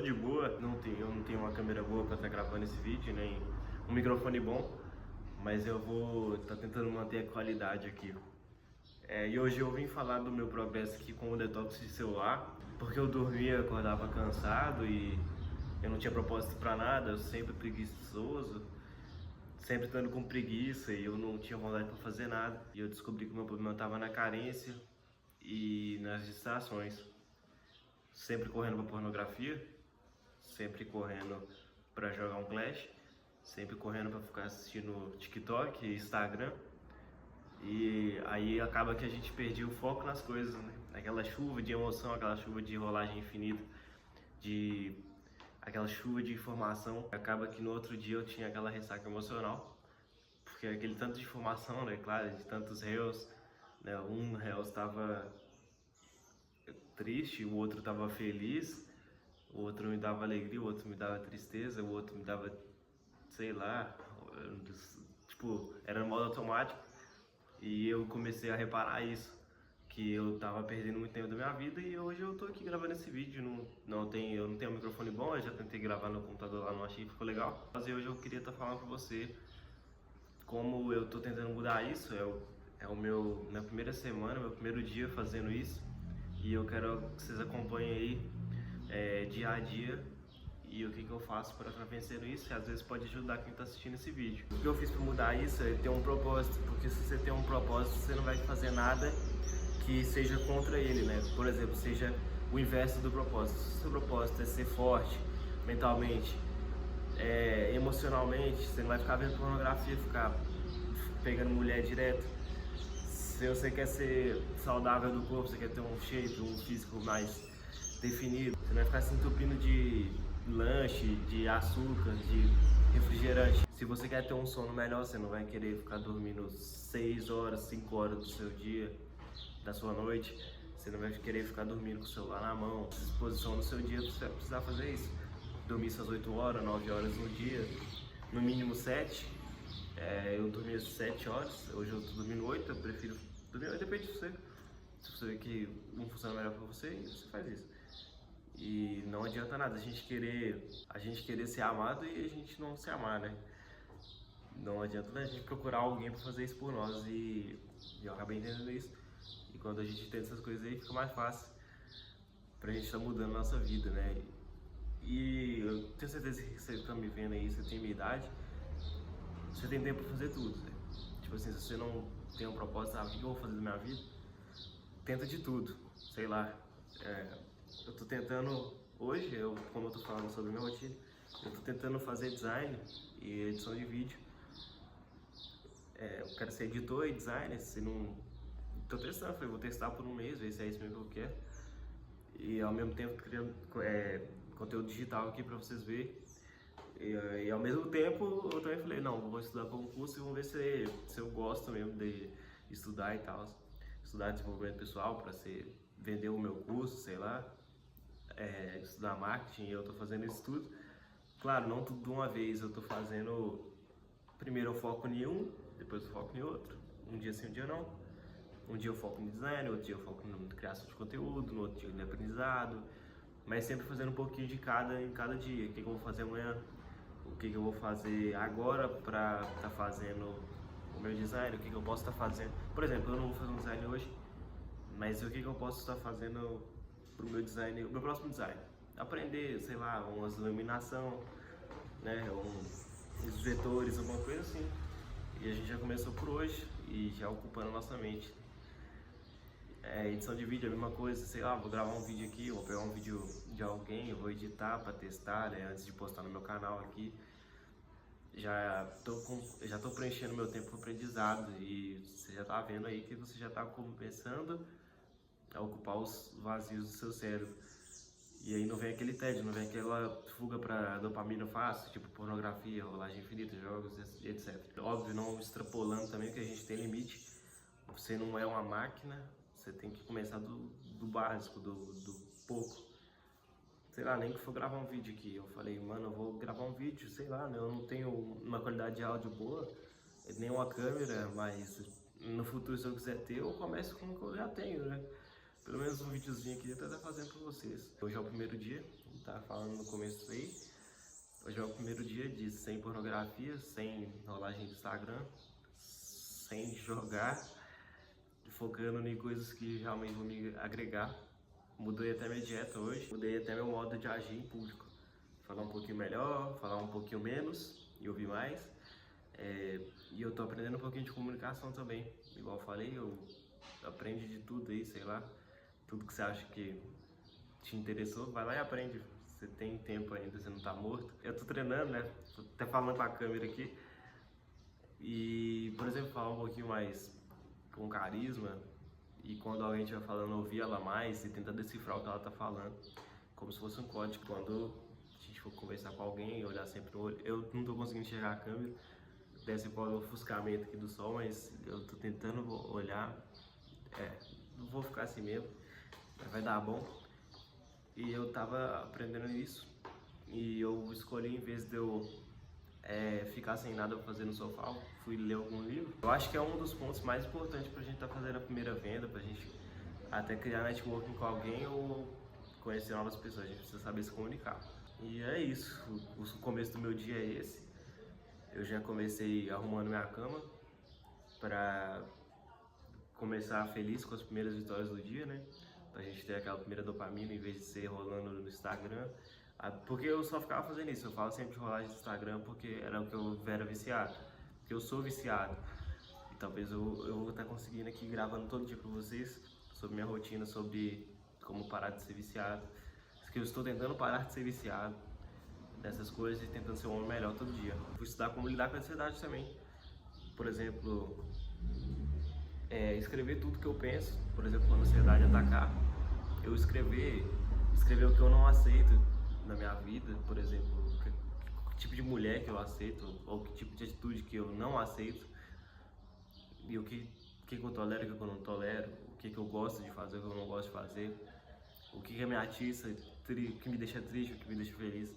de boa. Eu não tenho uma câmera boa para estar gravando esse vídeo, nem um microfone bom, mas eu vou estar tentando manter a qualidade aqui. E hoje eu vim falar do meu progresso aqui com o detox de celular, porque eu dormia, acordava cansado e eu não tinha propósito para nada, eu sempre preguiçoso, sempre estando com preguiça e eu não tinha vontade para fazer nada. E eu descobri que o meu problema estava na carência e nas distrações. Sempre correndo para pornografia, sempre correndo para jogar um Clash, sempre correndo para ficar assistindo TikTok e Instagram. E aí acaba que a gente perdia o foco nas coisas, né? Aquela chuva de emoção, aquela chuva de rolagem infinita, aquela chuva de informação. Acaba que no outro dia eu tinha aquela ressaca emocional, porque aquele tanto de informação, né? Claro, de tantos réus, né? Um réu estava triste, o outro estava feliz, o outro me dava alegria, o outro me dava tristeza, o outro me dava, sei lá, tipo, era no modo automático. E eu comecei a reparar isso, que eu tava perdendo muito tempo da minha vida e hoje eu tô aqui gravando esse vídeo. Eu não tenho um microfone bom, eu já tentei gravar no computador lá, não achei que ficou legal. Mas hoje eu queria estar falando pra você como eu tô tentando mudar isso. Minha primeira semana, meu primeiro dia fazendo isso. E eu quero que vocês acompanhem aí dia a dia e o que eu faço para estar vencendo isso, e às vezes pode ajudar quem está assistindo esse vídeo. O que eu fiz para mudar isso é ter um propósito, porque se você tem um propósito, você não vai fazer nada que seja contra ele, né? Por exemplo, seja o inverso do propósito. Se o seu propósito é ser forte mentalmente, emocionalmente, você não vai ficar vendo pornografia, ficar pegando mulher direto. Se você quer ser saudável do corpo, você quer ter um shape, um físico mais definido, você não vai ficar se entupindo de lanche, de açúcar, de refrigerante. Se você quer ter um sono melhor, você não vai querer ficar dormindo 6 horas, 5 horas do seu dia, da sua noite. Você não vai querer ficar dormindo com o celular na mão. Disposição no seu dia, você vai precisar fazer isso. Dormir essas 8 horas, 9 horas no dia, no mínimo 7. Eu dormia 7 hoje eu tô dormindo 8, eu prefiro dormir 8, depende de você. Se você vê que não funciona melhor pra você, você faz isso. E não adianta nada a gente querer ser amado e a gente não se amar, né? Não adianta a gente procurar alguém para fazer isso por nós, e eu acabei entendendo isso. E quando a gente entende essas coisas aí, fica mais fácil pra gente estar mudando a nossa vida, né? E eu tenho certeza que você tá me vendo aí, você tem minha idade, você tem tempo pra fazer tudo, né? Tipo assim, se você não tem um propósito, o que eu vou fazer da minha vida? Tenta de tudo, sei lá. Eu tô tentando, hoje, como eu tô falando sobre minha rotina, eu tô tentando fazer design e edição de vídeo. Eu quero ser editor e designer, se não... Tô testando, vou testar por um mês, ver se é isso mesmo que eu quero. E ao mesmo tempo criando conteúdo digital aqui pra vocês verem. E ao mesmo tempo eu também falei, não, vou estudar para um curso e vamos ver se eu gosto mesmo de estudar e tal. Estudar desenvolvimento pessoal para vender o meu curso, sei lá. Estudar marketing, eu tô fazendo isso tudo. Claro, não tudo de uma vez, eu tô fazendo... Primeiro eu foco em um, depois eu foco em outro. Um dia sim, um dia não. Um dia eu foco no design, outro dia eu foco na criação de conteúdo, no outro dia no aprendizado. Mas sempre fazendo um pouquinho de cada em cada dia. O que eu vou fazer amanhã? O que eu vou fazer agora para estar fazendo o meu design? O que eu posso estar fazendo? Por exemplo, eu não vou fazer um design hoje, mas o que eu posso estar fazendo pro meu design, o meu próximo design? Aprender, sei lá, umas iluminação, né, uns vetores, alguma coisa assim. E a gente já começou por hoje e já ocupando a nossa mente. Edição de vídeo é a mesma coisa, sei lá, vou gravar um vídeo aqui, vou pegar um vídeo de alguém, eu vou editar para testar, né, antes de postar no meu canal aqui. Já tô preenchendo meu tempo com aprendizado e você já tá vendo aí que você já tá começando a ocupar os vazios do seu cérebro. E aí não vem aquele tédio, não vem aquela fuga pra dopamina fácil, tipo pornografia, rolagem infinita, jogos, etc. Óbvio, não extrapolando também, que a gente tem limite. Você não é uma máquina, você tem que começar do básico, do pouco. Sei lá, nem que for gravar um vídeo aqui. Eu falei, mano, eu vou gravar um vídeo, sei lá, né? Eu não tenho uma qualidade de áudio boa, nem uma câmera, mas no futuro, se eu quiser ter, eu começo com o que eu já tenho, né? Pelo menos um videozinho aqui eu tô até fazendo pra vocês. Hoje é o primeiro dia, tava falando no começo aí. Hoje é o primeiro dia de sem pornografia, sem rolagem de Instagram, sem jogar, focando em coisas que realmente vão me agregar. Mudei até minha dieta hoje, mudei até meu modo de agir em público. Falar um pouquinho melhor, falar um pouquinho menos e ouvir mais. E eu tô aprendendo um pouquinho de comunicação também. Igual eu falei, eu aprendo de tudo aí, sei lá. Tudo que você acha que te interessou, vai lá e aprende. Você tem tempo ainda, você não tá morto. Eu tô treinando, né? Tô até falando com a câmera aqui. E, por exemplo, falar um pouquinho mais com carisma. E quando alguém estiver falando, ouvir ela mais e tentar decifrar o que ela tá falando. Como se fosse um código. Quando a gente for conversar com alguém e olhar sempre no olho. Eu não tô conseguindo enxergar a câmera. Deve ser por ofuscamento aqui do sol, mas eu tô tentando olhar. Não vou ficar assim mesmo. Vai dar bom. E eu tava aprendendo isso. E eu escolhi, em vez de eu ficar sem nada pra fazer no sofá, fui ler algum livro. Eu acho que é um dos pontos mais importantes pra gente estar fazendo a primeira venda, pra gente até criar networking com alguém ou conhecer novas pessoas. A gente precisa saber se comunicar. E é isso. O começo do meu dia é esse. Eu já comecei arrumando minha cama pra começar feliz com as primeiras vitórias do dia, né? Pra gente ter aquela primeira dopamina em vez de ser rolando no Instagram. Porque eu só ficava fazendo isso, eu falo sempre de rolagem do Instagram porque era o que eu era viciado. Porque eu sou viciado. E talvez eu vou estar conseguindo aqui gravando todo dia pra vocês sobre minha rotina, sobre como parar de ser viciado. Porque eu estou tentando parar de ser viciado nessas coisas e tentando ser um homem melhor todo dia. Vou estudar como lidar com a ansiedade também. Por exemplo, escrever tudo que eu penso. Por exemplo, quando a ansiedade atacar, eu escrever o que eu não aceito na minha vida, por exemplo, que tipo de mulher que eu aceito, ou que tipo de atitude que eu não aceito, e o que eu tolero e o que eu não tolero, o que eu gosto de fazer, o que eu não gosto de fazer, o que me atiça, o que me deixa triste, o que me deixa feliz.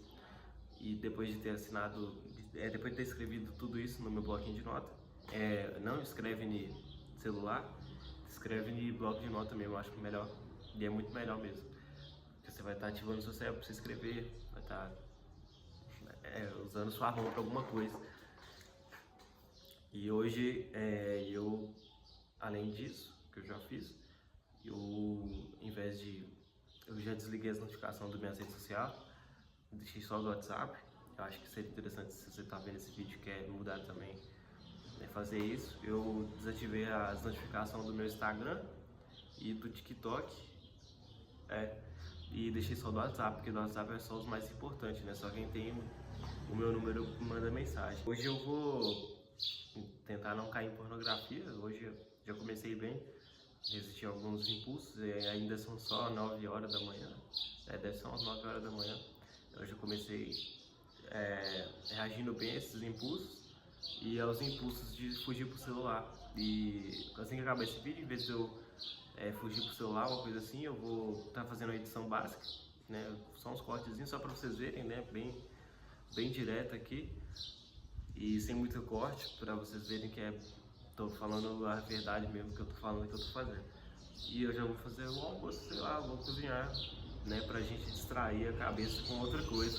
E depois de ter assinado, depois de ter escrevido tudo isso no meu bloquinho de nota, não escreve no celular, escreve no bloco de nota mesmo, eu acho melhor, e é muito melhor mesmo. Você vai estar ativando seu cérebro para você escrever, vai estar usando sua mão para alguma coisa. E hoje, eu, além disso, que eu já fiz, eu já desliguei as notificações do minha rede social, deixei só do WhatsApp. Eu acho que seria interessante, se você está vendo esse vídeo e quer mudar também, fazer isso. Eu desativei as notificações do meu Instagram e do TikTok. E deixei só do WhatsApp, porque do WhatsApp é só os mais importantes, né? Só quem tem o meu número manda mensagem. Hoje eu vou tentar não cair em pornografia. Hoje eu já comecei bem, resisti a alguns impulsos, e ainda são só 9 horas da manhã. Deve ser umas 9 horas da manhã. Eu já comecei reagindo bem a esses impulsos e aos impulsos de fugir pro celular. E assim que acabar esse vídeo, em vez de eu fugir pro celular, uma coisa assim, eu vou estar fazendo a edição básica, né? Só uns cortezinhos só para vocês verem, né? Bem direto aqui e sem muito corte, para vocês verem que tô falando a verdade mesmo que eu tô falando, que eu tô fazendo. E eu já vou fazer o almoço, sei lá, vou cozinhar, né? Pra gente distrair a cabeça com outra coisa.